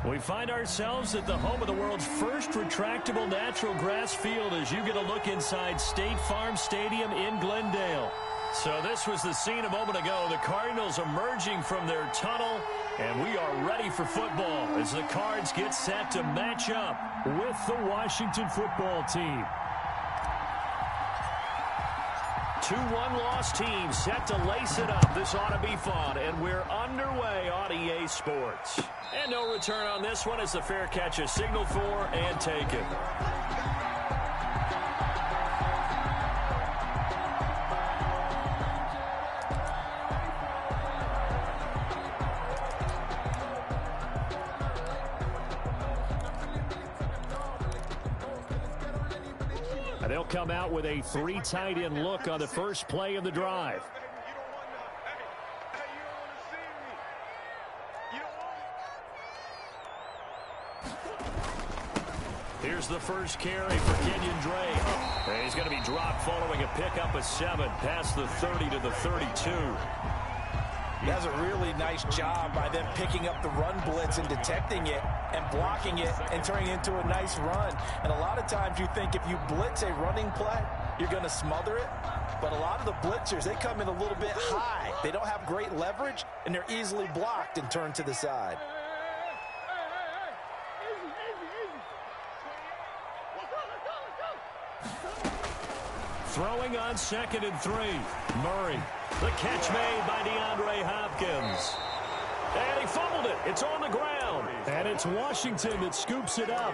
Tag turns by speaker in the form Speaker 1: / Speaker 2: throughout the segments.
Speaker 1: We find ourselves at the home of the world's first retractable natural grass field as you get a look inside State Farm Stadium in Glendale. So this was the scene a moment ago. The Cardinals emerging from their tunnel, and we are ready for football as the Cards get set to match up with the Washington football team. 2 1-loss teams set to lace it up. This ought to be fun, and we're underway on EA Sports. And no return on this one as the fair catch is signaled for and taken. They'll come out with a 3 tight end look on the first play of the drive. Here's the first carry for Kenyon Drake. And he's going to be dropped following a pickup of 7 past the 30 to the 32.
Speaker 2: He does a really nice job by them picking up the run blitz and detecting it and blocking it and turning it into a nice run. And a lot of times you think if you blitz a running play, you're going to smother it. But a lot of the blitzers, they come in a little bit high. They don't have great leverage, and they're easily blocked and turned to the side.
Speaker 1: Throwing on 2nd and 3. Murray. The catch made by DeAndre Hopkins. And he fumbled it. It's on the ground. And it's Washington that scoops it up.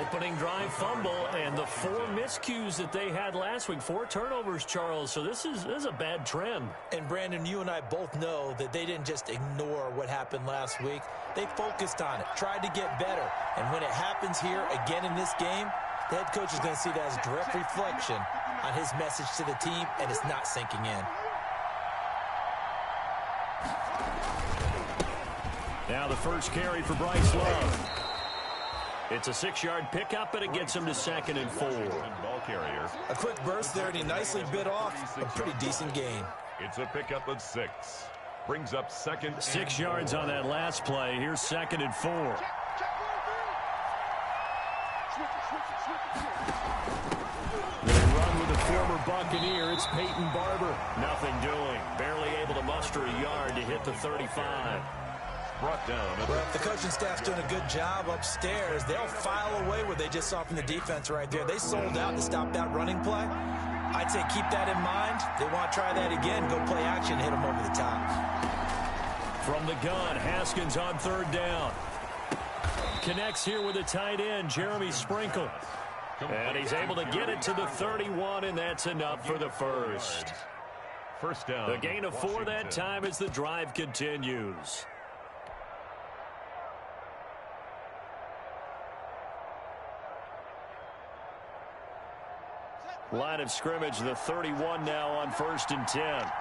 Speaker 1: Opening drive fumble and the 4 miscues that they had last week. 4 turnovers, Charles. So this is a bad trend.
Speaker 2: And, Brandon, you and I both know that they didn't just ignore what happened last week. They focused on it, tried to get better. And when it happens here again in this game, the head coach is going to see that as a direct reflection on his message to the team, and it's not sinking in.
Speaker 1: Now the first carry for Bryce Love. It's a 6-yard pickup, and it gets him to 2nd and 4.
Speaker 3: Ball carrier.
Speaker 2: A quick burst there, and he nicely bit off a pretty decent gain.
Speaker 3: It's a pickup of 6. Brings up 2nd.
Speaker 1: 6 yards on that last play. Here's 2nd and 4. They run with the former Buccaneer. It's Peyton Barber. Nothing doing. Barely able to muster a yard to hit the 35.
Speaker 3: Brought down.
Speaker 2: Well, if the coaching staff's doing a good job upstairs, they'll file away what they just saw from the defense right there. They sold out to stop that running play. I'd say keep that in mind. They want to try that again. Go play action, hit them over the top.
Speaker 1: From the gun, Haskins on 3rd down. Connects here with a tight end, Jeremy Sprinkle. And he's able to get it to the 31, and that's enough for the first.
Speaker 3: First down.
Speaker 1: The gain of 4 that time as the drive continues. Line of scrimmage, the 31 now on 1st and 10.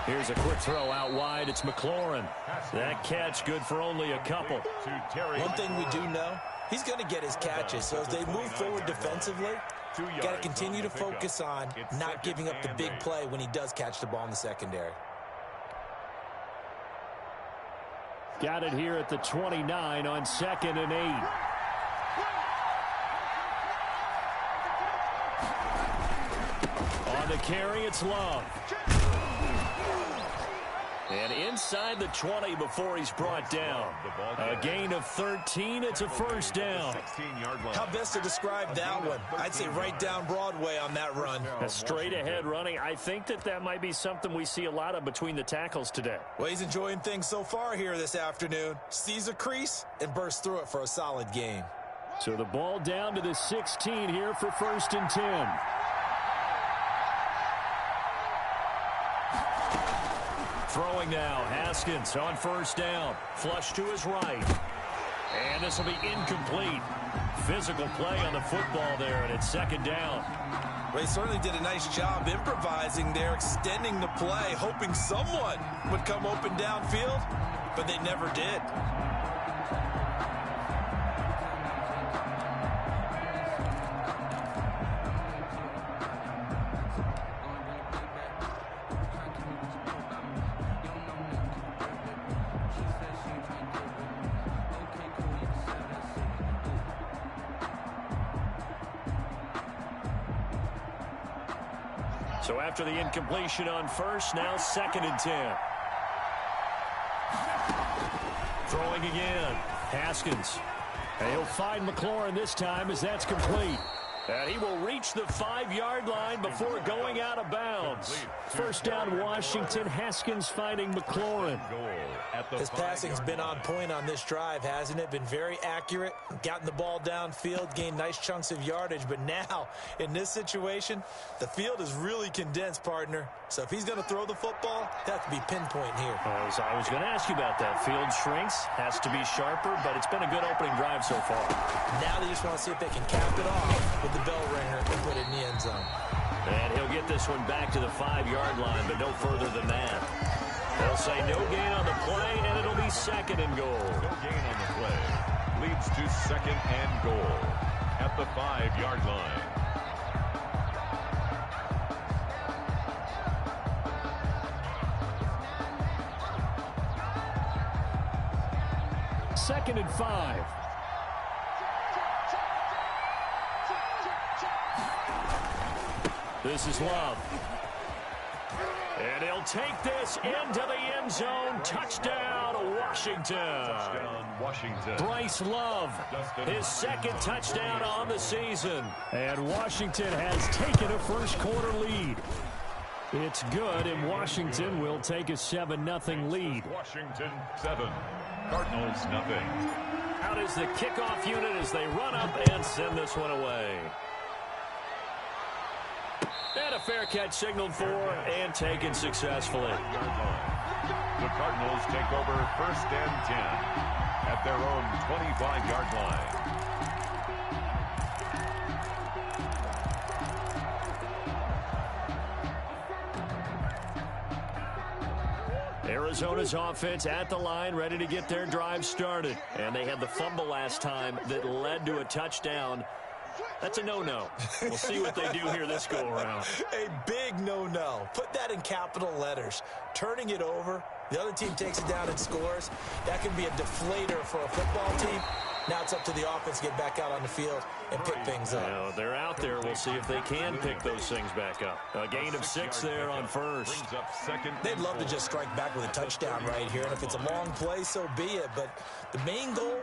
Speaker 1: Here's a quick throw out wide. It's McLaurin. That catch good for only a couple.
Speaker 2: One thing we do know, he's going to get his catches. So as they move forward defensively, you got to continue to focus on not giving up the big play when he does catch the ball in the secondary.
Speaker 1: Got it here at the 29 on 2nd and 8. On the carry, it's Love. And inside the 20 before he's brought down. A gain of 13. It's a first down.
Speaker 2: How best to describe that one? I'd say right down Broadway on that run.
Speaker 1: A straight ahead running. I think that might be something we see a lot of between the tackles today.
Speaker 2: Well, he's enjoying things so far here this afternoon. Sees a crease and bursts through it for a solid gain.
Speaker 1: So the ball down to the 16 here for 1st and 10. Throwing now, Haskins on 1st down. Flush to his right. And this will be incomplete. Physical play on the football there, and it's 2nd down.
Speaker 2: Well, he certainly did a nice job improvising there, extending the play, hoping someone would come open downfield, but they never did.
Speaker 1: So after the incompletion on first, now 2nd and 10. Throwing again. Haskins. And he'll find McLaurin this time as that's complete. And he will reach the 5-yard line before going out of bounds. First down, Washington. Haskins finding McLaurin.
Speaker 2: His passing's been on point on this drive, hasn't it? Been very accurate, gotten the ball downfield, gained nice chunks of yardage. But now, in this situation, the field is really condensed, partner. So if he's going to throw the football, that has to be pinpoint here.
Speaker 1: As I was going to ask you about that. Field shrinks, has to be sharper, but it's been a good opening drive so far. Now they just want to see if they can cap it off with the bell ringer and put it in the end zone. And he'll get this one back to the 5-yard line, but no further than that. They'll say no gain on the play, and it'll be 2nd and goal.
Speaker 3: No gain on the play. Leads to 2nd and goal at the 5-yard line.
Speaker 1: Second and 5. This is Love. And he'll take this into the end zone. Touchdown, Washington.
Speaker 3: Touchdown, Washington.
Speaker 1: Bryce Love, his 2nd touchdown on the season. And Washington has taken a first-quarter lead. It's good, and Washington will take a 7-0 lead.
Speaker 3: Washington 7, Cardinals nothing.
Speaker 1: Out is the kickoff unit as they run up and send this one away. And a fair catch signaled for and taken successfully.
Speaker 3: The Cardinals take over 1st and 10 at their own 25-yard
Speaker 1: line. Arizona's offense at the line, ready to get their drive started. And they had the fumble last time that led to a touchdown. That's a no-no. We'll see what they do here this go-around.
Speaker 2: A big no-no. Put that in capital letters. Turning it over, the other team takes it down and scores. That can be a deflator for a football team. Now it's up to the offense to get back out on the field and pick things up.
Speaker 1: Well, they're out there. We'll see if they can pick those things back up. A gain of 6 there on first.
Speaker 2: They'd love to just strike back with a touchdown right here. And if it's a long play, so be it. But the main goal,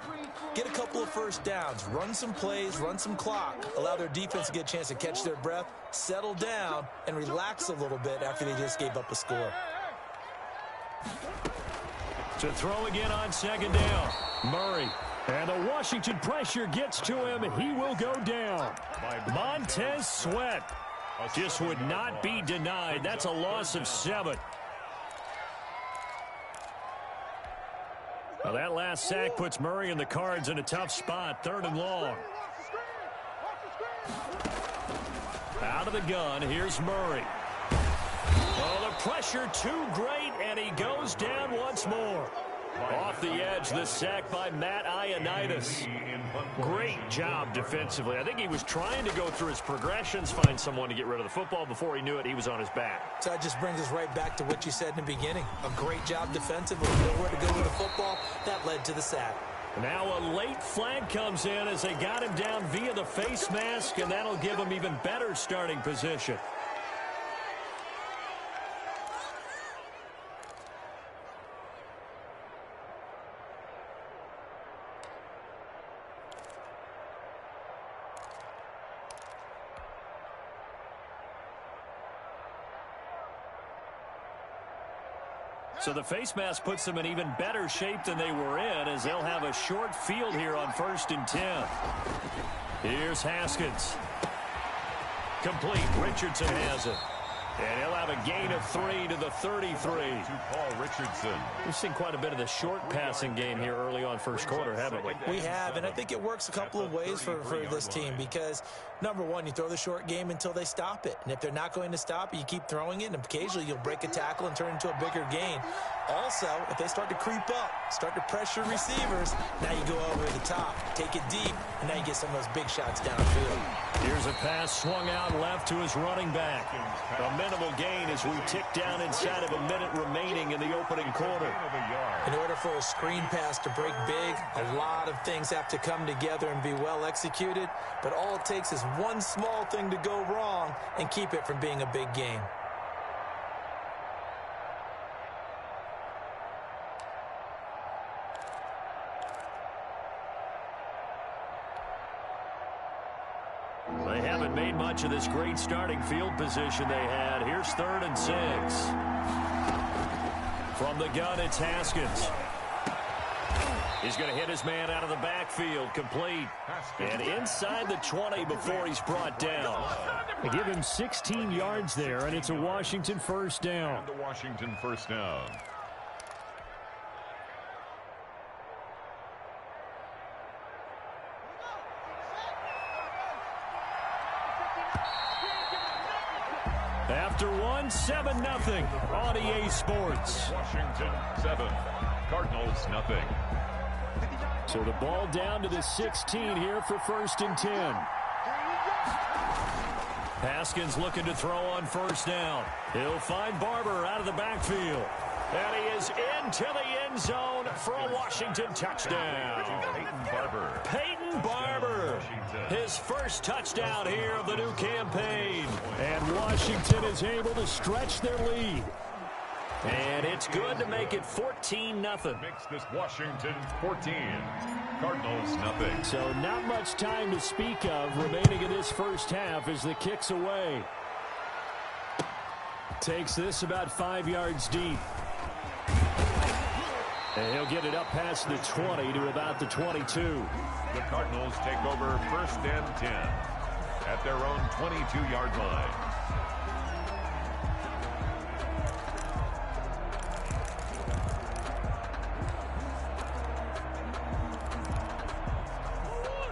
Speaker 2: get a couple of first downs. Run some plays, run some clock. Allow their defense to get a chance to catch their breath, settle down, and relax a little bit after they just gave up a score.
Speaker 1: To throw again on 2nd down. Murray. And the Washington pressure gets to him. He will go down. Montez Sweat just would not be denied. That's a loss of 7. Well, that last sack puts Murray and the Cards in a tough spot. 3rd and long. Out of the gun, here's Murray. Oh, the pressure too great, and he goes down once more. Off the edge, this sack by Matt Ioannidis. Great job defensively. I think he was trying to go through his progressions, find someone to get rid of the football. Before he knew it, he was on his back.
Speaker 2: So that just brings us right back to what you said in the beginning. A great job defensively. Nowhere to go with the football. That led to the sack.
Speaker 1: Now a late flag comes in as they got him down via the face mask, and that'll give him even better starting position. So the face mask puts them in even better shape than they were in, as they'll have a short field here on 1st and 10. Here's Haskins. Complete. Richardson has it. And he'll have a gain of 3 to the 33.
Speaker 3: To Paul Richardson.
Speaker 1: We've seen quite a bit of the short passing game here early on first quarter, haven't we?
Speaker 2: We have, and I think it works a couple of ways for this team because, number one, you throw the short game until they stop it. And if they're not going to stop it, you keep throwing it, and occasionally you'll break a tackle and turn it into a bigger gain. Also, if they start to creep up, start to pressure receivers, now you go over the top, take it deep, and now you get some of those big shots downfield.
Speaker 1: Here's a pass swung out left to his running back. A minimal gain as we tick down inside of a minute remaining in the opening quarter.
Speaker 2: In order for a screen pass to break big, a lot of things have to come together and be well executed. But all it takes is one small thing to go wrong and keep it from being a big game.
Speaker 1: They haven't made much of this great starting field position they had. Here's 3rd and 6. From the gun, it's Haskins. He's going to hit his man out of the backfield, complete. And inside the 20 before he's brought down.
Speaker 4: They give him 16 yards there, and it's a Washington first down.
Speaker 3: The Washington first down.
Speaker 1: After one, 7-0 on EA Sports.
Speaker 3: Washington 7, Cardinals nothing.
Speaker 4: So the ball down to the 16 here for 1st and 10.
Speaker 1: Haskins looking to throw on 1st down. He'll find Barber out of the backfield. And he is into the end zone for a Washington touchdown. Peyton Barber. His first touchdown here of the new campaign.
Speaker 4: And Washington is able to stretch their lead.
Speaker 1: And it's good to make it 14-0.
Speaker 3: Makes this Washington 14, Cardinals nothing.
Speaker 4: So not much time to speak of remaining in this first half as the kick's away. Takes this about 5 yards deep. And he'll get it up past the 20 to about the 22.
Speaker 3: The Cardinals take over 1st and 10 at their own 22-yard line.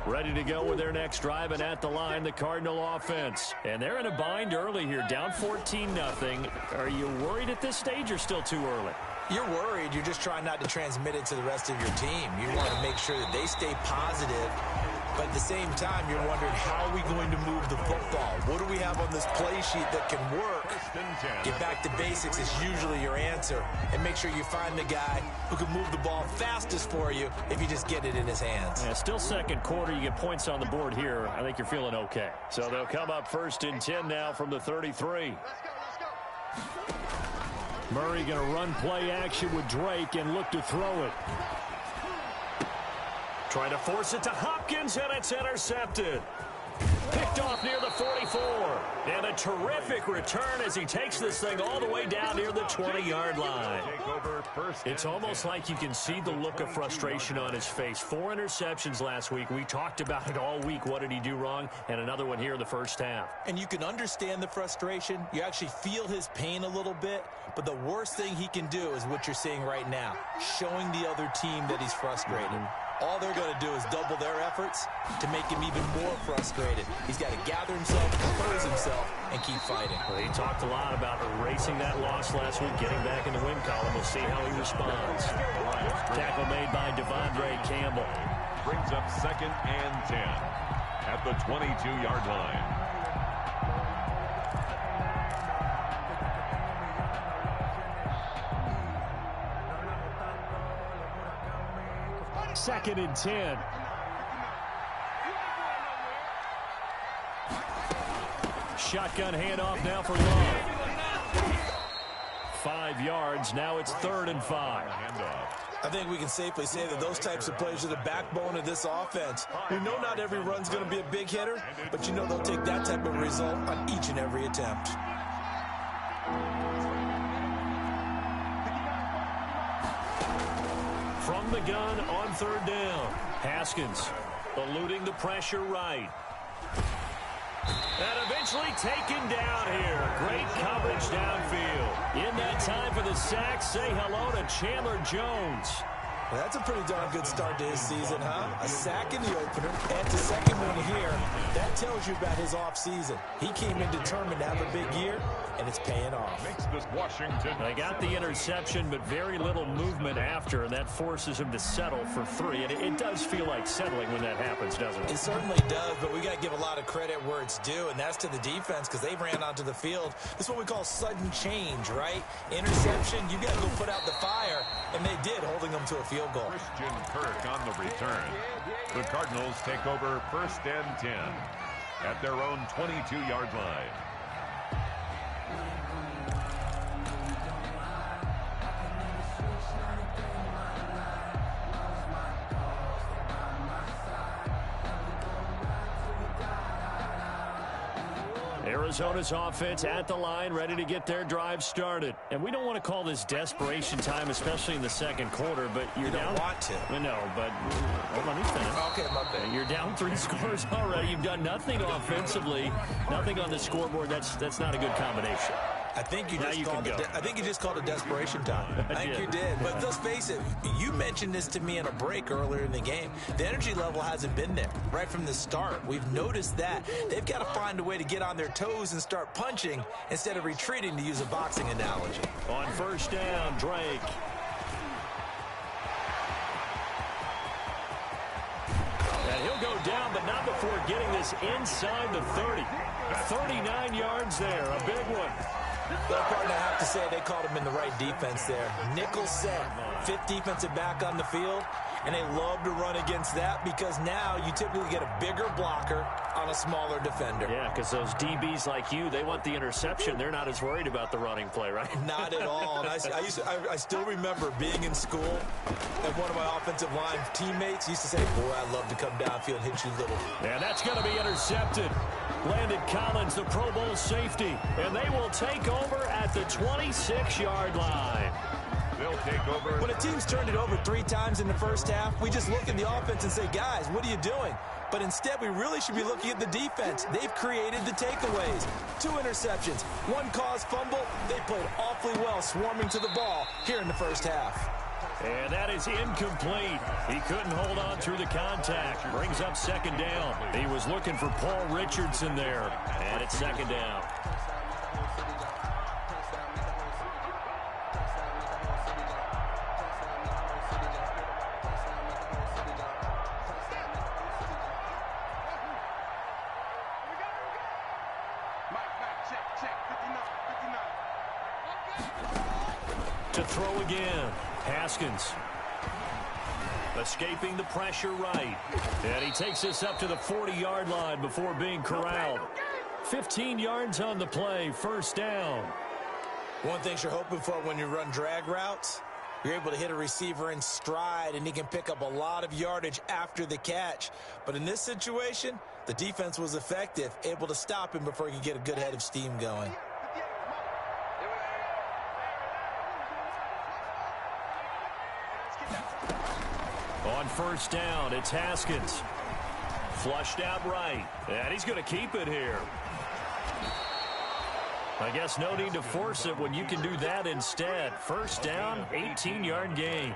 Speaker 1: Ready to go with their next drive, and at the line, the Cardinal offense. And they're in a bind early here, down 14-0. Are you worried at this stage or still too early?
Speaker 2: You're worried. You're just trying not to transmit it to the rest of your team. You want to make sure that they stay positive. But at the same time, you're wondering, how are we going to move the football? What do we have on this play sheet that can work? Get back to basics is usually your answer. And make sure you find the guy who can move the ball fastest for you if you just get it in his hands.
Speaker 1: Yeah, still second quarter. You get points on the board here. I think you're feeling okay. So they'll come up 1st and 10 now from the 33.
Speaker 4: Murray going to run play action with Drake and look to throw it.
Speaker 1: Trying to force it to Hopkins, and it's intercepted. Picked off near the 44. And a terrific return as he takes this thing all the way down near the 20-yard line. It's almost like you can see the look of frustration on his face. 4 interceptions last week. We talked about it all week. What did he do wrong? And another one here in the first half.
Speaker 2: And you can understand the frustration. You actually feel his pain a little bit. But the worst thing he can do is what you're seeing right now, showing the other team that he's frustrated. All they're going to do is double their efforts to make him even more frustrated. He's got to gather himself, compose himself, and keep fighting.
Speaker 1: Well, he talked a lot about erasing that loss last week, getting back in the win column. We'll see how he responds. Tackle made by Devondre Campbell.
Speaker 3: Brings up 2nd and 10 at the 22-yard line.
Speaker 4: Second and 10.
Speaker 1: Shotgun handoff now for Love. 5 yards. Now it's 3rd and 5.
Speaker 2: I think we can safely say that those types of plays are the backbone of this offense. We know not every run's going to be a big hitter, but you know they'll take that type of result on each and every attempt.
Speaker 1: From the gun on 3rd down. Haskins eluding the pressure right. And eventually taken down here. Great coverage downfield. In that time for the sack, say hello to Chandler Jones.
Speaker 2: Well, that's a pretty darn good start to his season, huh? A sack in the opener, and the second one here. That tells you about his offseason. He came in determined to have a big year, and it's paying off.
Speaker 3: Makes this Washington.
Speaker 1: They got the interception, but very little movement after, and that forces him to settle for 3. And it does feel like settling when that happens, doesn't it?
Speaker 2: It certainly does, but we got to give a lot of credit where it's due, and that's to the defense because they ran onto the field. This is what we call sudden change, right? Interception, you got to go put out the fire, and they did, holding them to a field goal.
Speaker 3: Christian Kirk on the return. The Cardinals take over 1st and 10 at their own 22-yard line.
Speaker 1: Arizona's offense at the line, ready to get their drive started. And we don't want to call this desperation time, especially in the second quarter, but you're down.
Speaker 2: You don't want to.
Speaker 1: No, but let me finish.
Speaker 2: Okay, my bad.
Speaker 1: You're down 3 scores already. You've done nothing offensively, nothing on the scoreboard. That's not a good combination.
Speaker 2: I think you just called it desperation time. I think you did. But let's face it, you mentioned this to me in a break earlier in the game. The energy level hasn't been there right from the start. We've noticed that. They've got to find a way to get on their toes and start punching instead of retreating, to use a boxing analogy.
Speaker 1: On 1st down, Drake. And he'll go down, but not before getting this inside the 30. 39 yards there, a big one.
Speaker 2: Well, partner, I have to say they called him in the right defense there. Nickel set, 5th defensive back on the field, and they love to run against that because now you typically get a bigger blocker on a smaller defender.
Speaker 1: Yeah, because those DBs like you, they want the interception. They're not as worried about the running play, right?
Speaker 2: Not at all. And I still remember being in school, and one of my offensive line teammates used to say, boy, I'd love to come downfield and hit you little.
Speaker 1: Yeah, that's going to be intercepted. Landon Collins, the Pro Bowl safety, and they will take over at the 26-yard line.
Speaker 3: They'll take over.
Speaker 2: When a team's turned it over 3 times in the first half, we just look at the offense and say, guys, what are you doing? But instead, we really should be looking at the defense. They've created the takeaways. 2 interceptions, 1 caused fumble. They played awfully well swarming to the ball here in the first half.
Speaker 1: And that is incomplete. He couldn't hold on through the contact. Brings up 2nd down. He was looking for Paul Richardson there. And it's 2nd down. To throw again, Haskins. Escaping the pressure right. And he takes this up to the 40-yard line before being corralled. 15 yards on the play, 1st down.
Speaker 2: One thing you're hoping for when you run drag routes, you're able to hit a receiver in stride, and he can pick up a lot of yardage after the catch. But in this situation, the defense was effective, able to stop him before he could get a good head of steam going.
Speaker 1: On 1st down, it's Haskins. Flushed out right. And he's going to keep it here. I guess no need to force it when you can do that instead. 1st down, 18-yard gain.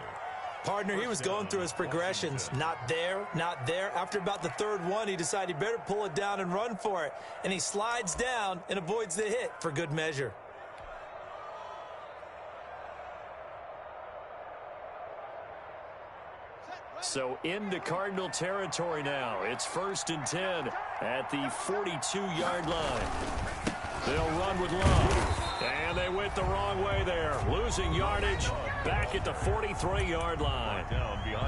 Speaker 2: Partner, he was going through his progressions. Not there, not there. After about the 3rd one, he decided he better pull it down and run for it. And he slides down and avoids the hit for good measure.
Speaker 1: So into Cardinal territory now. It's 1st and 10 at the 42-yard line. They'll run with Love. And they went the wrong way there. Losing yardage back at the 43-yard line.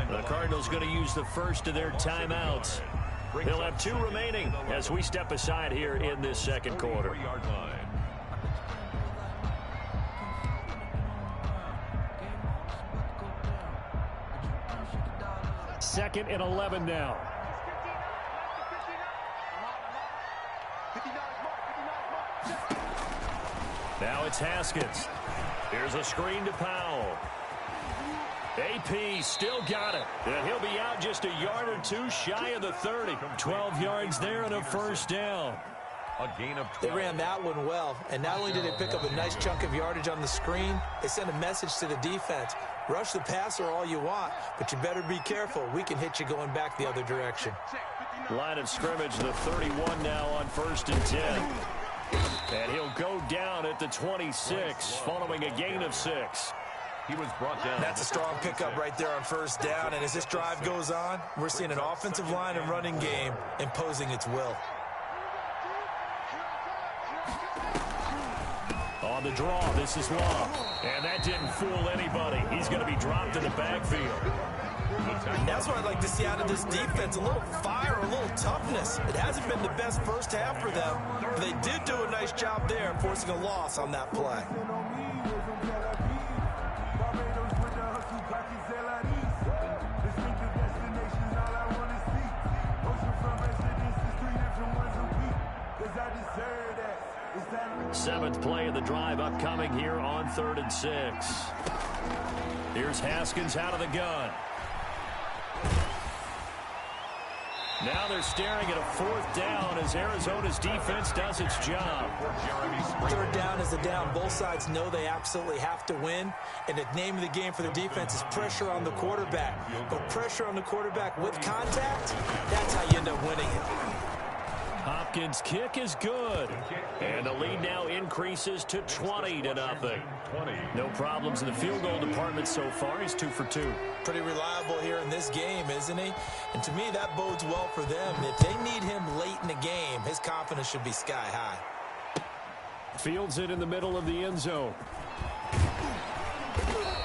Speaker 1: The Cardinals going to use the first of their timeouts. They'll have 2 remaining as we step aside here in this 2nd quarter. 2nd and 11 now. Now it's Haskins. Here's a screen to Powell. AP still got it. And he'll be out just a yard or 2 shy of the 30. 12 yards there and a 1st down.
Speaker 3: A gain of 12.
Speaker 2: They ran that one well, and not only did they pick up a nice chunk of yardage on the screen, they sent a message to the defense. Rush the passer all you want, but you better be careful. We can hit you going back the other direction.
Speaker 1: Line of scrimmage, the 31 now on 1st and 10. And he'll go down at the 26 following a gain of 6.
Speaker 3: He was brought down.
Speaker 2: That's a strong pickup right there on 1st down, and as this drive goes on, we're seeing an offensive line and running game imposing its will.
Speaker 1: On the draw, this is Long. And that didn't fool anybody. He's going to be dropped in the backfield.
Speaker 2: That's what I'd like to see out of this defense, a little fire, a little toughness. It hasn't been the best first half for them, but they did do a nice job there, forcing a loss on that play.
Speaker 1: Seventh play of the drive upcoming here on 3rd and 6. Here's Haskins out of the gun. Now they're staring at a 4th down as Arizona's defense does its job.
Speaker 2: 3rd down is a down. Both sides know they absolutely have to win, and the name of the game for their defense is pressure on the quarterback. But pressure on the quarterback with contact, that's how you end up winning it.
Speaker 1: Hopkins' kick is good. And the lead now increases to 20-0. No problems in the field goal department so far. He's 2 for 2.
Speaker 2: Pretty reliable here in this game, isn't he? And to me, that bodes well for them. If they need him late in the game, his confidence should be sky high.
Speaker 1: Fields it in the middle of the end zone.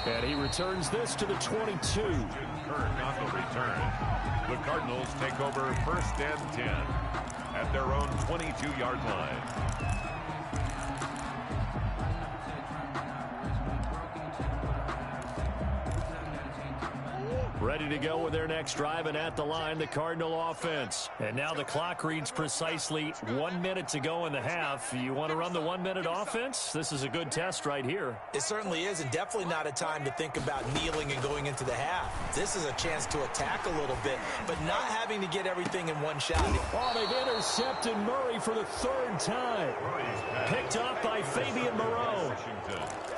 Speaker 1: And he returns this to the 22.
Speaker 3: Kirk on the return. The Cardinals take over 1st and 10 at their own 22-yard line.
Speaker 1: Ready to go with their next drive, and at the line, the Cardinal offense. And now the clock reads precisely 1 minute to go in the half. You want to run the 1-minute offense? This is a good test right here.
Speaker 2: It certainly is, and definitely not a time to think about kneeling and going into the half. This is a chance to attack a little bit, but not having to get everything in one shot.
Speaker 4: Oh, they've intercepted Murray for the 3rd time.
Speaker 1: Picked up by Fabian Moreau.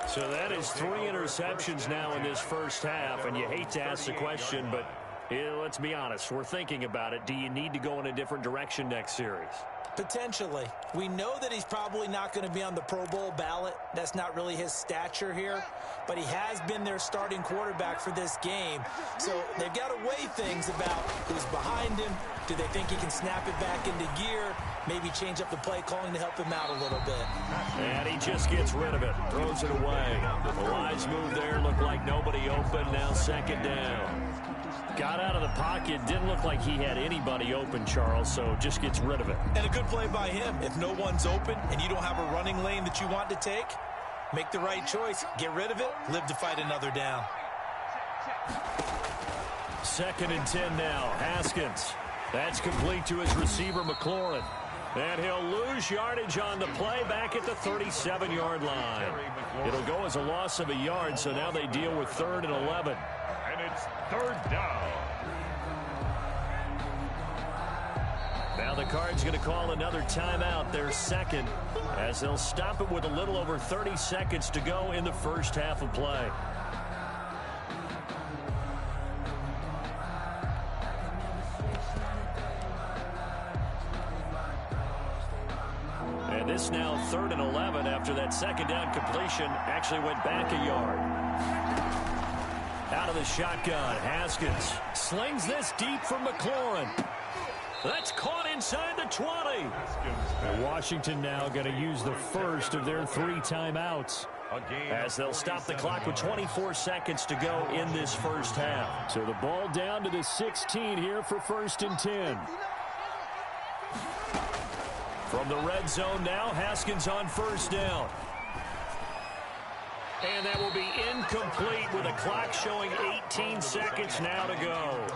Speaker 1: So that is 3 interceptions now in this first half, and you hate to ask the question, but let's be honest, we're thinking about it. Do you need to go in a different direction next series?
Speaker 2: Potentially. We know that he's probably not going to be on the Pro Bowl ballot. That's not really his stature here, but he has been their starting quarterback for this game. So they've got to weigh things about who's behind him. Do they think he can snap it back into gear? Maybe change up the play calling to help him out a little bit.
Speaker 1: And he just gets rid of it, throws it away. The lines move there, look like nobody open, now 2nd down. Got out of the pocket, didn't look like he had anybody open, Charles, so just gets rid of it.
Speaker 2: And a good play by him. If no one's open and you don't have a running lane that you want to take, make the right choice. Get rid of it, live to fight another down.
Speaker 1: 2nd and 10 now, Haskins. That's complete to his receiver, McLaurin. And he'll lose yardage on the play back at the 37-yard line. It'll go as a loss of a yard, so now they deal with 3rd and 11.
Speaker 3: And it's 3rd down.
Speaker 1: Now the Cards going to call another timeout, their 2nd, as they'll stop it with a little over 30 seconds to go in the first half of play. And this now 3rd and 11 after that 2nd down completion actually went back a yard. Out of the shotgun, Haskins slings this deep for McLaurin. That's caught inside the 20.
Speaker 4: And Washington now going to use the first of their 3 timeouts,
Speaker 1: as they'll stop the clock with 24 seconds to go in this first half.
Speaker 4: So the ball down to the 16 here for 1st and 10.
Speaker 1: From the red zone now, Haskins on 1st down. And that will be incomplete with a clock showing 18 seconds now to go.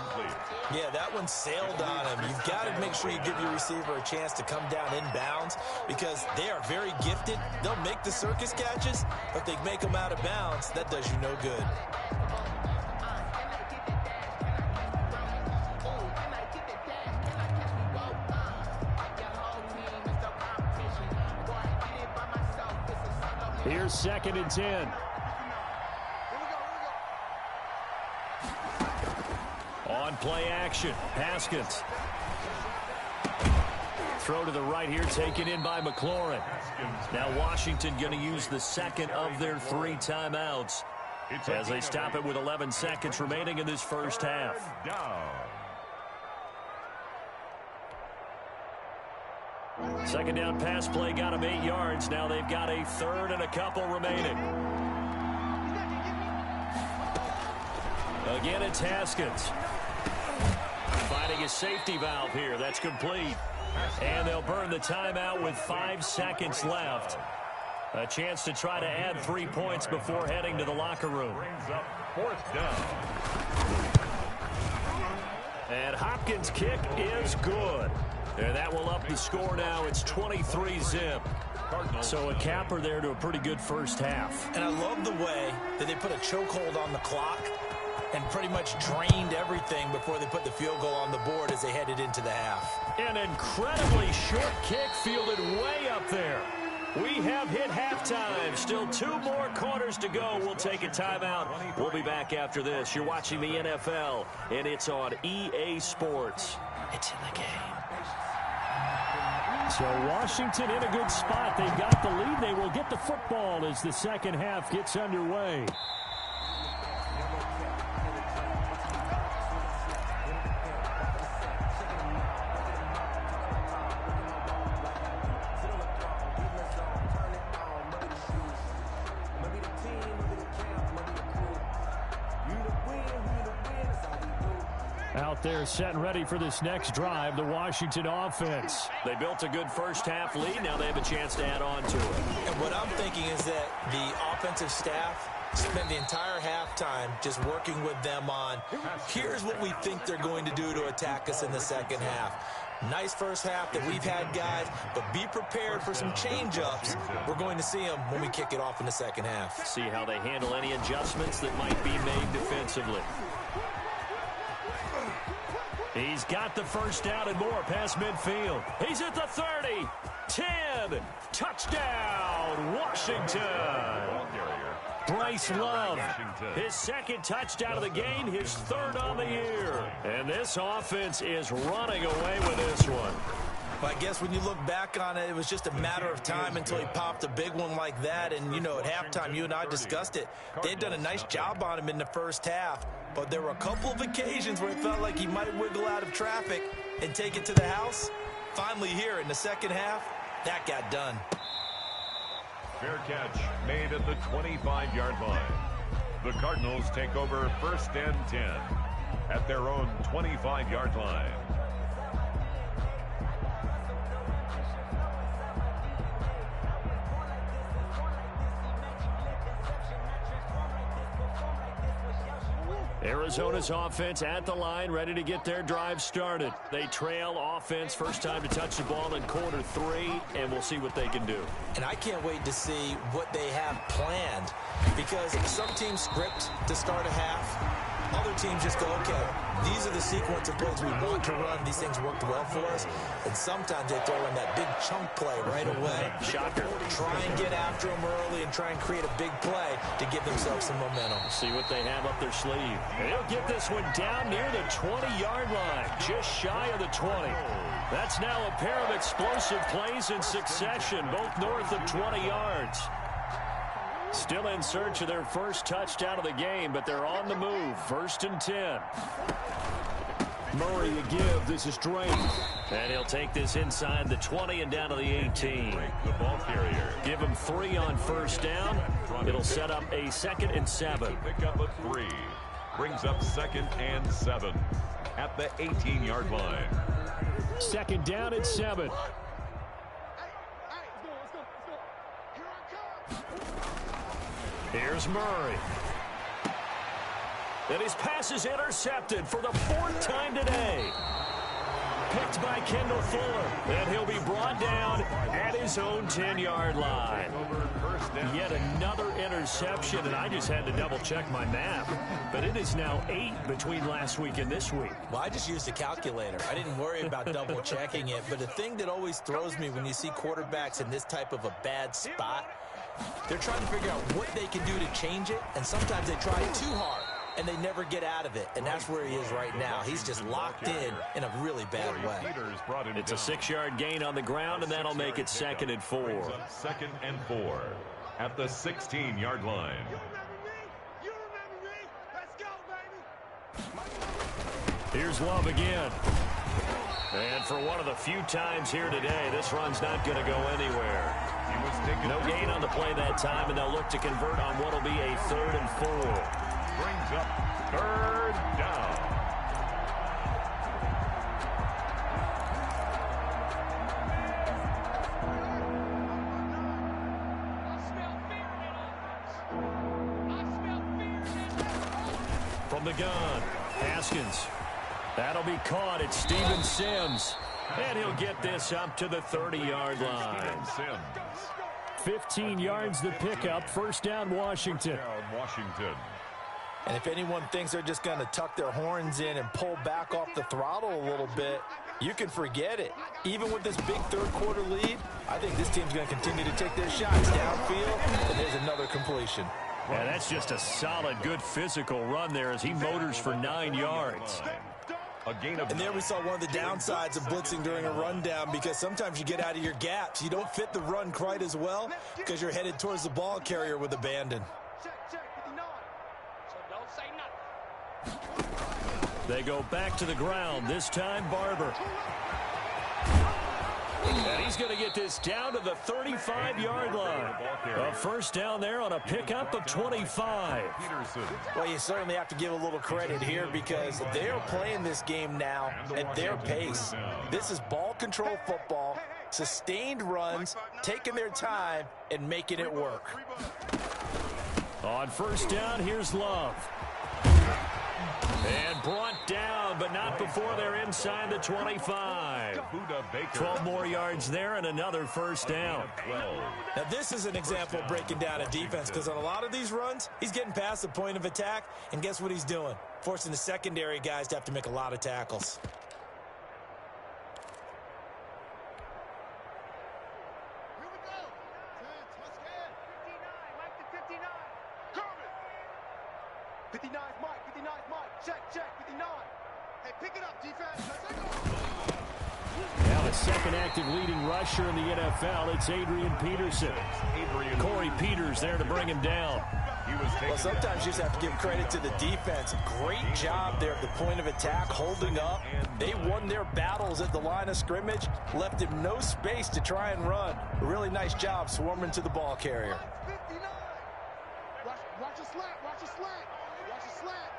Speaker 2: Yeah, that one sailed on him. You've got to make sure you give your receiver a chance to come down inbounds because they are very gifted. They'll make the circus catches, but they make them out of bounds. That does you no good.
Speaker 4: Here's 2nd and 10. On play action, Haskins. Throw to the right here, taken in by McLaurin. Now Washington going to use the second of their 3 timeouts as they stop it with 11 seconds remaining in this first half. Second down pass play got them 8 yards. Now they've got a 3rd and a couple remaining. Again, it's Haskins. Finding a safety valve here. That's complete. And they'll burn the timeout with 5 seconds left. A chance to try to add 3 points before heading to the locker room.
Speaker 3: Brings up 4th down.
Speaker 4: And Hopkins' kick is good. And that will up the score now. It's 23-zip. So a capper there to a pretty good first half.
Speaker 2: And I love the way that they put a chokehold on the clock and pretty much drained everything before they put the field goal on the board as they headed into the half.
Speaker 4: An incredibly short kick fielded way up there. We have hit halftime. Still 2 more quarters to go. We'll take a timeout. We'll be back after this. You're watching the NFL, and it's on EA Sports.
Speaker 2: It's in the game.
Speaker 4: So Washington in a good spot. They've got the lead. They will get the football as the second half gets underway. Out there set and ready for this next drive, the Washington offense. They built a good first half lead. Now they have a chance to add on to it.
Speaker 2: And what I'm thinking is that the offensive staff spent the entire halftime just working with them on, here's what we think they're going to do to attack us in the second half. Nice first half that we've had, guys, but be prepared for some change-ups. We're going to see them when we kick it off in the second half.
Speaker 4: See how they handle any adjustments that might be made defensively. He's got the first down and more past midfield. He's at the 30. 10. Touchdown, Washington. Bryce Love, his 2nd touchdown of the game, his 3rd on the year. And this offense is running away with this one.
Speaker 2: Well, I guess when you look back on it, it was just a matter of time until he popped a big one like that. And, you know, at halftime, you and I discussed it. They'd done a nice job on him in the first half. But there were a couple of occasions where it felt like he might wiggle out of traffic and take it to the house. Finally here in the second half, that got done.
Speaker 3: Fair catch made at the 25-yard line. The Cardinals take over 1st and 10 at their own 25-yard line.
Speaker 4: Arizona's offense at the line, ready to get their drive started. They trail offense, first time to touch the ball in quarter 3, and we'll see what they can do.
Speaker 2: And I can't wait to see what they have planned, because some teams script to start a half. Other teams just go, okay, these are the sequence of plays we want to run. These things worked well for us. And sometimes they throw in that big chunk play right away.
Speaker 4: Shocker.
Speaker 2: Try and get after them early and try and create a big play to give themselves some momentum.
Speaker 4: See what they have up their sleeve. They'll get this one down near the 20-yard line, just shy of the 20. That's now a pair of explosive plays in succession, both north of 20 yards. Still in search of their first touchdown of the game, but they're on the move. 1st and 10. Murray a give. This is Drake. And he'll take this inside the 20 and down to the 18.
Speaker 3: The ball carrier.
Speaker 4: Give him 3 on first down. It'll set up a 2nd and 7.
Speaker 3: Pick up a 3. Brings up 2nd and 7 at the 18-yard line.
Speaker 4: 2nd down at 7. Here's Murray. And his pass is intercepted for the 4th time today. Picked by Kendall Fuller. And he'll be brought down at his own 10-yard line. Yet another interception, and I just had to double-check my math. But it is now 8 between last week and this week.
Speaker 2: Well, I just used a calculator. I didn't worry about double-checking it. But the thing that always throws me when you see quarterbacks in this type of a bad spot, They're trying to figure out what they can do to change it, and sometimes they try too hard, and they never get out of it, and that's where he is right now. He's just locked in a really bad way.
Speaker 1: It's a 6-yard gain on the ground, and that'll make it 2nd and 4.
Speaker 3: 2nd and 4 at the 16-yard line.
Speaker 1: Here's Love again. And for one of the few times here today, this run's not going to go anywhere. No gain on the play that time, and they'll look to convert on what will be a 3rd and 4.
Speaker 3: Brings up 3rd down.
Speaker 1: From the gun, Haskins. That'll be caught. It's Steven Sims. And he'll get this up to the 30-yard line. 15 yards the pickup. 1st down, Washington.
Speaker 2: And if anyone thinks they're just going to tuck their horns in and pull back off the throttle a little bit, you can forget it. Even with this big 3rd quarter lead, I think this team's going to continue to take their shots downfield, and there's another completion.
Speaker 1: Yeah, that's just a solid, good physical run there as he motors for 9 yards.
Speaker 2: And there we saw one of the downsides of blitzing during a rundown, because sometimes you get out of your gaps. You don't fit the run quite as well because you're headed towards the ball carrier with abandon.
Speaker 1: They go back to the ground, this time Barber. And he's going to get this down to the 35-yard line. A 1st down there on a pickup of 25.
Speaker 2: Well, you certainly have to give a little credit here because they're playing this game now at their pace. This is ball control football, sustained runs, taking their time, and making it work.
Speaker 1: On 1st down, here's Love. And brought down, but not before they're inside the 25. 12 more yards there and another 1st down.
Speaker 2: Now, this is an example of breaking down a defense, because on a lot of these runs, he's getting past the point of attack, and guess what he's doing? Forcing the secondary guys to have to make a lot of tackles.
Speaker 1: Now the 2nd active leading rusher in the NFL, it's Adrian Peterson. Corey Peters there to bring him down.
Speaker 2: Well, sometimes you just have to give credit to the defense. Great job there at the point of attack, holding up. They won their battles at the line of scrimmage, left him no space to try and run. A really nice job swarming to the ball carrier.
Speaker 5: Watch a slant, watch a slant, watch a slant.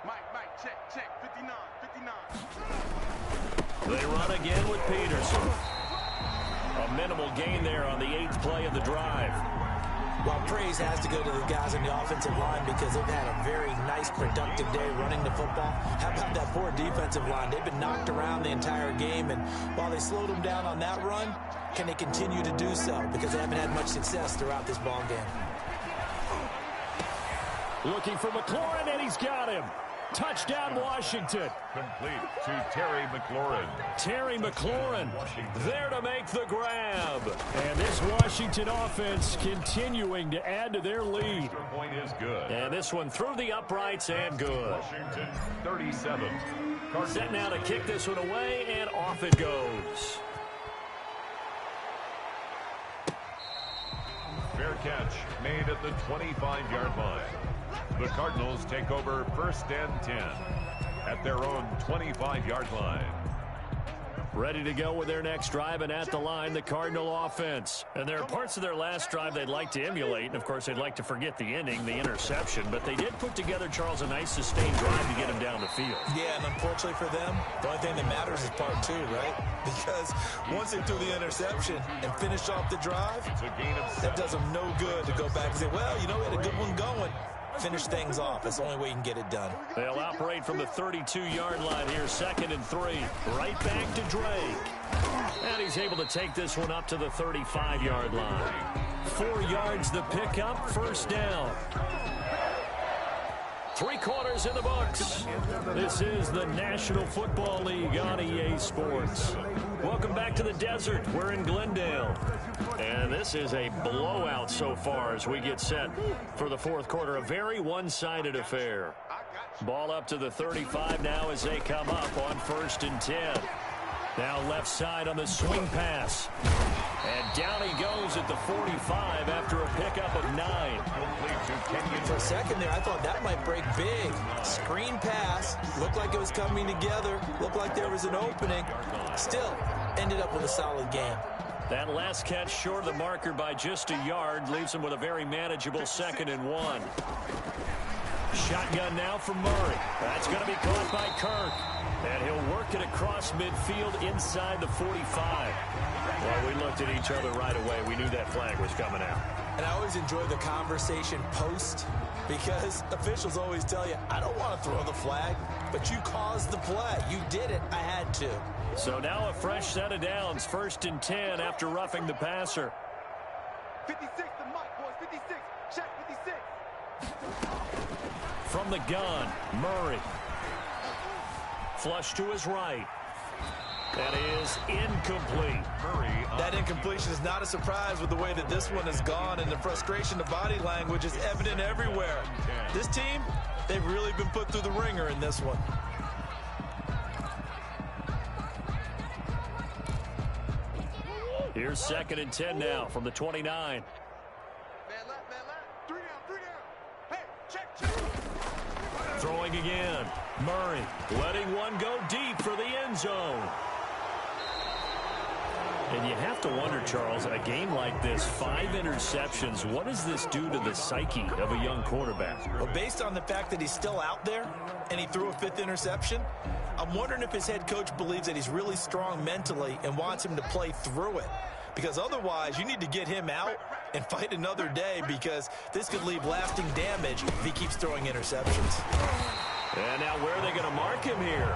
Speaker 5: Mike, check, 59.
Speaker 1: They run again with Peterson. A minimal gain there on the 8th play of the drive.
Speaker 2: Well, praise has to go to the guys on the offensive line because they've had a very nice, productive day running the football. How about that poor defensive line? They've been knocked around the entire game, and while they slowed them down on that run, can they continue to do so? Because they haven't had much success throughout this ball game.
Speaker 1: Looking for McLaurin, and he's got him. Touchdown, Washington.
Speaker 3: Complete to Terry McLaurin.
Speaker 1: Terry McLaurin there to make the grab. And this Washington offense continuing to add to their lead.
Speaker 3: Point is good.
Speaker 1: And this one through the uprights and good.
Speaker 3: Washington 37.
Speaker 1: Set now to kick this one away, and off it goes.
Speaker 3: Fair catch made at the 25-yard line. The Cardinals take over 1st and 10 at their own 25-yard line.
Speaker 1: Ready to go with their next drive, and at the line, the Cardinal offense. And there are parts of their last drive they'd like to emulate, and of course they'd like to forget the ending, the interception, but they did put together, Charles, a nice sustained drive to get him down the field.
Speaker 2: Yeah, and unfortunately for them, the only thing that matters is part 2, right? Because once they threw the interception and finished off the drive, that does them no good to go back and say, well, you know, we had a good one going. Finish things off. That's the only way you can get it done.
Speaker 1: They'll operate from the 32-yard line here, 2nd and 3. Right back to Drake. And he's able to take this one up to the 35-yard line. 4 yards the pickup, 1st down. 3 quarters in the books. This is the National Football League on EA Sports. Welcome back to the desert. We're in Glendale. And this is a blowout so far as we get set for the fourth quarter. A very one-sided affair. Ball up to the 35 now as they come up on 1st and 10. Now left side on the swing pass. And down he goes at the 45 after a pickup of 9.
Speaker 2: For a second there, I thought that might break big. Screen pass. Looked like it was coming together. Looked like there was an opening. Still, ended up with a solid game.
Speaker 1: That last catch short of the marker by just a yard leaves him with a very manageable 2nd and 1. Shotgun now for Murray. That's going to be caught by Kirk. And he'll work it across midfield inside the 45. Well, we looked at each other right away. We knew that flag was coming out.
Speaker 2: And I always enjoy the conversation post because officials always tell you, I don't want to throw the flag, but you caused the play. You did it. I had to.
Speaker 1: So now a fresh set of downs. 1st and 10 after roughing the passer.
Speaker 5: 56 to Mike, boys. 56. Check 56.
Speaker 1: From the gun, Murray. Flush to his right. That is incomplete.
Speaker 2: That incompletion is not a surprise with the way that this one has gone, and the frustration of body language is evident everywhere. This team, they've really been put through the ringer in this one.
Speaker 1: Here's 2nd and 10 now from the 29.
Speaker 5: Man left, man left. 3 down, 3 down. Hey, check, check.
Speaker 1: Throwing again. Murray letting one go deep for the end zone. And you have to wonder, Charles, a game like this, 5 interceptions, what does this do to the psyche of a young quarterback?
Speaker 2: Well, based on the fact that he's still out there and he threw a 5th interception, I'm wondering if his head coach believes that he's really strong mentally and wants him to play through it. Because otherwise, you need to get him out and fight another day because this could leave lasting damage if he keeps throwing interceptions.
Speaker 1: And now where are they going to mark him here?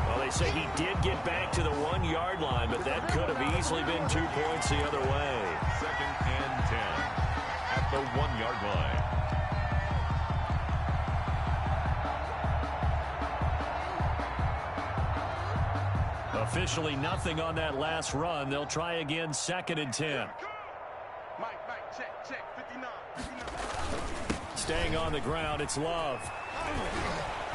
Speaker 1: Well, they say he did get back to the 1-yard line, but that could have easily been 2 points the other way.
Speaker 3: 2nd and 10 at the 1-yard line.
Speaker 1: Officially nothing on that last run. They'll try again 2nd and 10.
Speaker 5: Mike, check, 59.
Speaker 1: Staying on the ground, it's Love.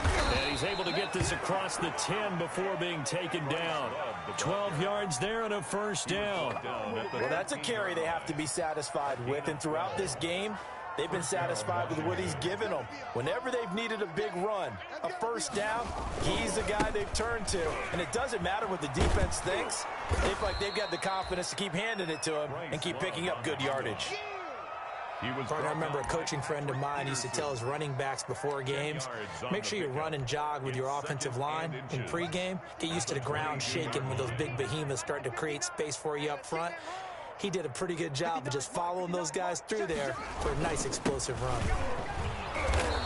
Speaker 1: And he's able to get this across the 10 before being taken down. 12 yards there and a 1st down.
Speaker 2: Well, that's a carry they have to be satisfied with, and throughout this game, they've been satisfied with what he's given them. Whenever they've needed a big run, a 1st down, he's the guy they've turned to. And it doesn't matter what the defense thinks. They feel like they've got the confidence to keep handing it to him and keep picking up good yardage. I remember a coaching friend of mine used to tell his running backs before games, make sure you run and jog with your offensive line in pregame. Get used to the ground shaking when those big behemoths start to create space for you up front. He did a pretty good job of just following those guys through there for a nice explosive run.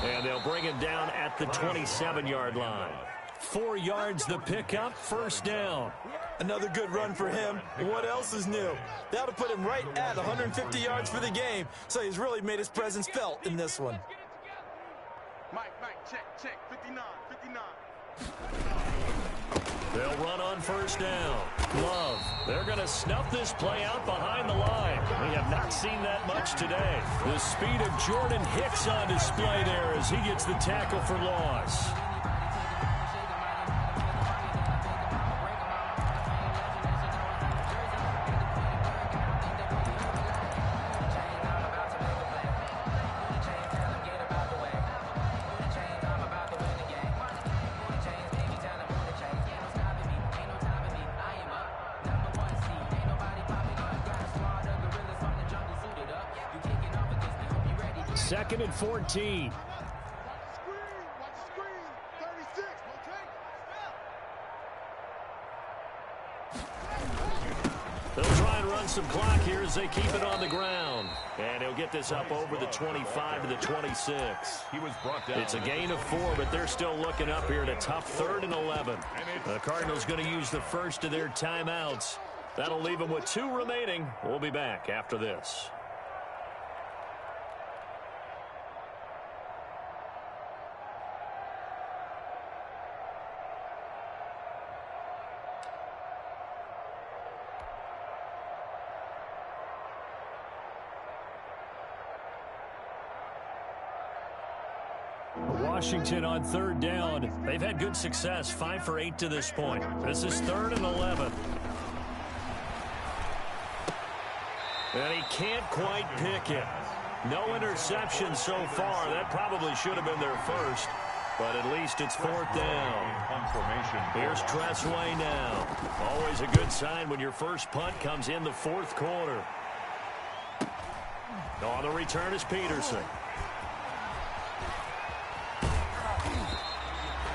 Speaker 1: And they'll bring him down at the 27-yard line. 4 yards the pickup, 1st down.
Speaker 2: Another good run for him. What else is new? That'll put him right at 150 yards for the game, so he's really made his presence felt in this one.
Speaker 5: Mike, check, 59.
Speaker 1: They'll run on 1st down. Love. They're going to snuff this play out behind the line. We have not seen that much today. The speed of Jordan Hicks on display there as he gets the tackle for loss. Second and 14.
Speaker 5: Watch the screen, 36, okay?
Speaker 1: They'll try and run some clock here as they keep it on the ground. And he'll get this up over the 25 to the 26.
Speaker 3: He was brought down.
Speaker 1: It's a gain of 4, but they're still looking up here at a tough 3rd and 11. The Cardinals going to use the first of their timeouts. That'll leave them with 2 remaining. We'll be back after this. Washington on third down. They've had good success, 5 for 8 to this point. This is 3rd and 11. And he can't quite pick it. No interception so far. That probably should have been their first, but at least it's 4th down. Here's Tressway now. Always a good sign when your first punt comes in the 4th quarter. On the return is Peterson.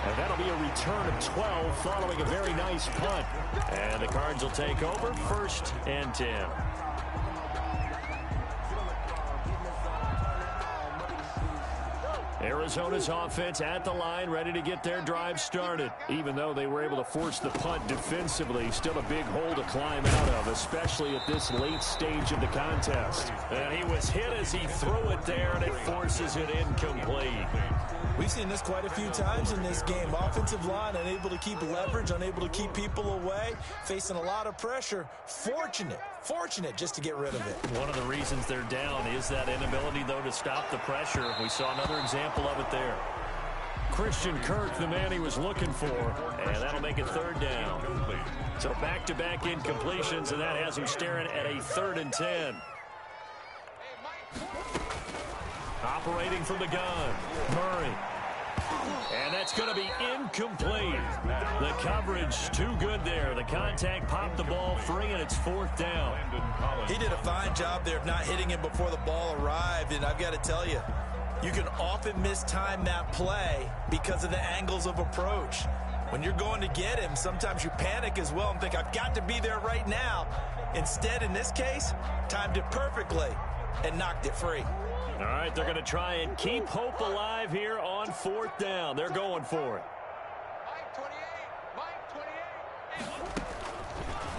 Speaker 1: And that'll be a return of 12 following a very nice punt. And the Cards will take over 1st and 10. Arizona's offense at the line, ready to get their drive started. Even though they were able to force the punt defensively, still a big hole to climb out of, especially at this late stage of the contest. And he was hit as he threw it there, and it forces it incomplete.
Speaker 2: We've seen this quite a few times in this game. Offensive line unable to keep leverage, unable to keep people away, facing a lot of pressure. Fortunate just to get rid of it.
Speaker 1: One of the reasons they're down is that inability, though, to stop the pressure. We saw another example of it there. Christian Kirk, the man he was looking for, and that'll make it 3rd down. So back-to-back incompletions, and that has him staring at a 3rd and 10. Operating from the gun, Murray. And that's going to be incomplete. The coverage too good there. The contact popped the ball free, and it's 4th down.
Speaker 2: He did a fine job there of not hitting him before the ball arrived, and I've got to tell you, you can often mistime that play because of the angles of approach. When you're going to get him, sometimes you panic as well and think, I've got to be there right now. Instead, in this case, timed it perfectly and knocked it free.
Speaker 1: All right, they're going to try and keep hope alive here on 4th down. They're going for it.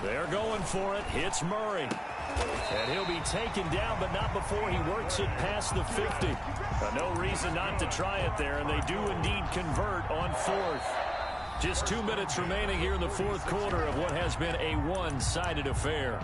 Speaker 1: They're going for it. Hits Murray. And he'll be taken down, but not before he works it past the 50. No reason not to try it there, and they do indeed convert on 4th. Just 2 minutes remaining here in the 4th quarter of what has been a one-sided affair.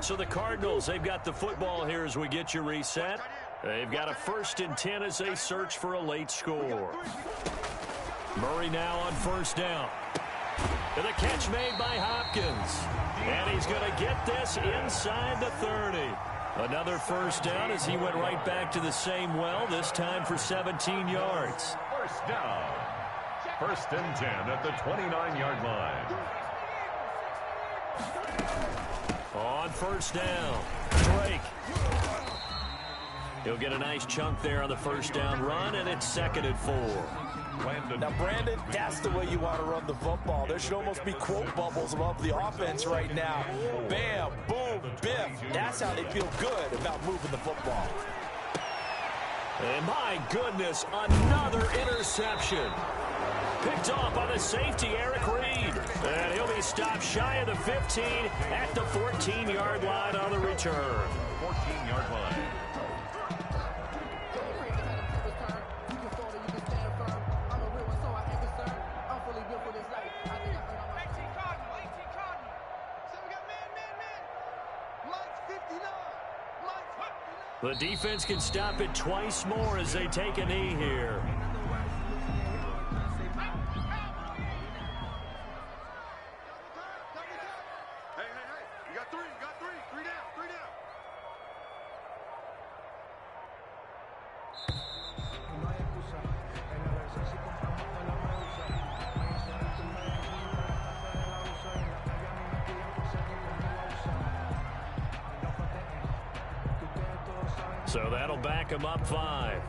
Speaker 1: So the Cardinals, they've got the football here as we get you reset. They've got a 1st and 10 as they search for a late score. Murray now on 1st down. And the catch made by Hopkins. And he's going to get this inside the 30. Another 1st down as he went right back to the same well, this time for 17 yards.
Speaker 3: 1st down. 1st and 10 at the 29-yard line.
Speaker 1: On 1st down, Drake. He'll get a nice chunk there on the 1st down run, and it's 2nd and 4.
Speaker 2: Now, Brandon, that's the way you want to run the football. There should almost be quote bubbles above the offense right now. Bam, boom, biff. That's how they feel good about moving the football.
Speaker 1: And my goodness, another interception. Picked off by the safety, Eric Reed. And he'll be stopped shy of the 15 at the 14-yard line on the return.
Speaker 3: 14-yard line.
Speaker 1: The defense can stop it twice more as they take a knee here. So that'll back him up 5.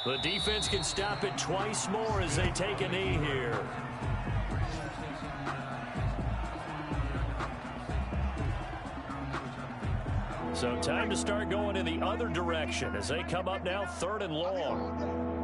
Speaker 1: The defense can stop it twice more as they take a knee here. So time to start going in the other direction as they come up now 3rd and long.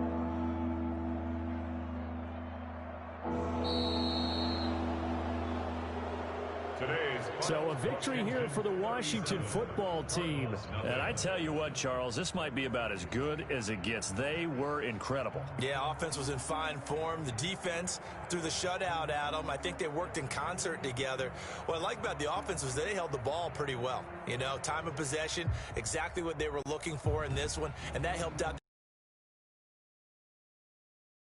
Speaker 4: So a victory here for the Washington football team.
Speaker 1: And I tell you what, Charles, this might be about as good as it gets. They were incredible.
Speaker 2: Yeah, offense was in fine form. The defense threw the shutout at them. I think they worked in concert together. What I like about the offense was they held the ball pretty well. You know, time of possession, exactly what they were looking for in this one, and that helped out